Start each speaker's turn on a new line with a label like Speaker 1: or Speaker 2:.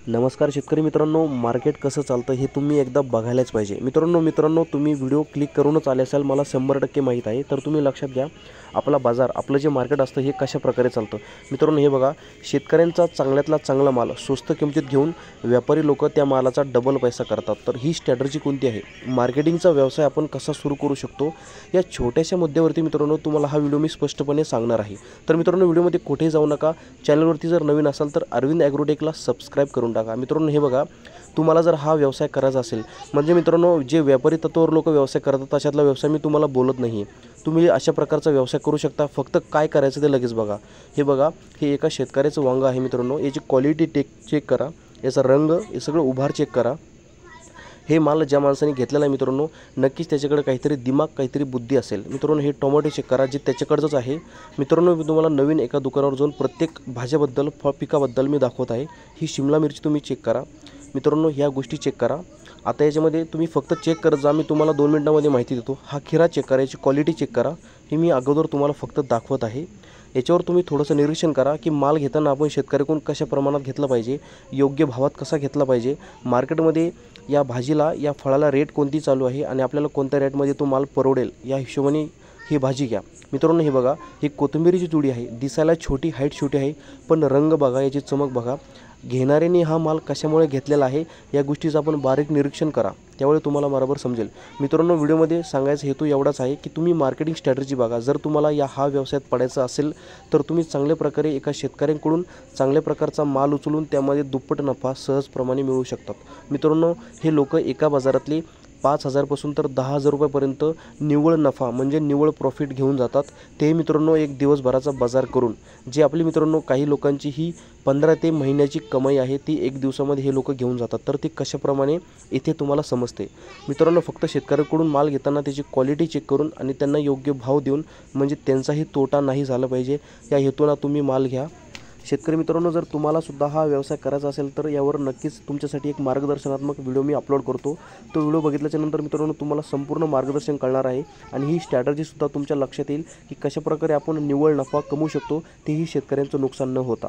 Speaker 1: नमस्कार शेतकरी मित्रांनो, मार्केट कसं चालतं हे तुम्ही एकदा बघायलाच पाहिजे। मित्रांनो तुम्ही व्हिडिओ क्लिक करूनच आले असाल, मला 100% माहीत आहे। तर तुम्ही लक्षात घ्या, आपला बाजार, आपलं जे मार्केट असतं हे कशा प्रकारे चालतं। मित्रांनो हे बघा, शेतकऱ्यांचा चांगल्यातला चांगला माल स्वस्त किमतीत घेऊन व्यापारी लोक त्या मालाचा डबल पैसा करतात। तर ही स्ट्रॅटेजी कोणती आहे, मार्केटिंगचा व्यवसाय आपण कसा सुरू करू शकतो, या छोट्याशा मुद्द्यावरती मित्रांनो तुम्हाला हा व्हिडिओ मी स्पष्टपणे सांगणार आहे। तर मित्रांनो व्हिडिओमध्ये कुठेही जाऊ नका, चॅनलवरती जर नवीन असाल तर अरविंद ॲग्रोटेकला सबस्क्राईब करून टाका। मित्रांनो हे बघा, तुम्हाला जर हा व्यवसाय करायचा असेल, म्हणजे मित्रांनो जे व्यापारी तत्त्वावर लोक व्यवसाय करतात तशातला व्यवसाय मी तुम्हाला बोलत नाही। तुम्ही अशा प्रकारचा व्यवसाय करू शकता, फक्त काय करायचं ते लगेच बघा। हे बघा, हे एका शेतकऱ्याचं वांग आहे मित्रांनो, याची क्वालिटी चेक करा, याचा रंग, हे सगळं उभार चेक करा। हे माल ज्या माणसाने घेतलेला आहे मित्रांनो, नक्कीच त्याच्याकडे काहीतरी दिमाग, काहीतरी बुद्धी असेल। मित्रांनो हे टोमॅटो चेक करा, जे त्याच्याकडचंच आहे। मित्रांनो मी तुम्हाला नवीन एका दुकानावर जाऊन प्रत्येक भाज्याबद्दल, पिकाबद्दल मी दाखवत आहे। ही शिमला मिरची तुम्ही चेक करा मित्रांनो, ह्या गोष्टी चेक करा। आता याच्यामध्ये तुम्ही फक्त चेक करत जा, मी तुम्हाला 2 मिनिटांमध्ये माहिती देतो। हा खिरा चेक करा, याची क्वालिटी चेक करा, ही मी अगोदर तुम्हाला फक्त दाखवत आहे। याच्यावर तुम्ही थोडंसं निरीक्षण करा की माल घेताना आपण शेतकऱ्याकडून कशा प्रमाणात घेतला पाहिजे, योग्य भावात कसा घेतला पाहिजे, मार्केटमध्ये या भाजीला, या फळाला रेट कोणती चालू आहे आणि आपल्याला कोणत्या रेटमध्ये तो माल परवडेल, या हिशोबाने ही भाजी घ्या। मित्रांनो हे बघा, ही कोथिंबीरीची जुडी आहे, दिसायला छोटी, हाईट छोटी आहे, पण रंग बघा, याची चमक बघा। घेणाऱ्याने हा माल कशामुळे घेतलेला आहे या गोष्टीचं आपण बारीक निरीक्षण करा, त्यामुळे तुम्हाला बरोबर समजेल। मित्रांनो व्हिडिओमध्ये सांगायचा हेतू एवढाच आहे की तुम्ही मार्केटिंग स्ट्रॅटेजी बघा। जर तुम्हाला हा व्यवसायात पडायचं असेल तर तुम्ही चांगल्या प्रकारे एका शेतकऱ्यांकडून चांगल्या प्रकारचा माल उचलून त्यामध्ये दुप्पट नफा सहजप्रमाणे मिळवू शकतात। मित्रांनो हे लोक एका बाजारातली 5,000 पासून तर 10,000 रुपयापर्यंत निव्वळ नफा, म्हणजे निव्वळ प्रॉफिट घेऊन जातात। ते मित्रांनो एक दिवसभराचा बाजार करून, जे आपली मित्रांनो काही लोकांची ही 15 ते महिन्याची कमाई आहे, ती एक दिवसामध्ये हे लोक घेऊन जातात। तर ती कशाप्रमाणे इथे तुम्हाला समजते। मित्रांनो फक्त शेतकऱ्याकडून माल घेताना त्याची क्वालिटी चेक करून आणि त्यांना योग्य भाव देऊन, म्हणजे त्यांचाही तोटा नाही झाला पाहिजे, या हेतूने तुम्ही माल घ्या। शेतकरी मित्रांनो जर तुम्हाला सुद्धा हा व्यवसाय करायचा असेल तर यावर नक्कीच तुमच्यासाठी एक मार्गदर्शनात्मक व्हिडिओ मी अपलोड करतो। तो व्हिडिओ बघितल्याच्यानंतर मित्रांनो तुम्हाला संपूर्ण मार्गदर्शन कळणार आहे आणि ही स्ट्रॅटेजीसुद्धा तुमच्या लक्षात येईल की कशाप्रकारे आपण निव्वळ नफा कमवू शकतो, तेही शेतकऱ्यांचं नुकसान न होता।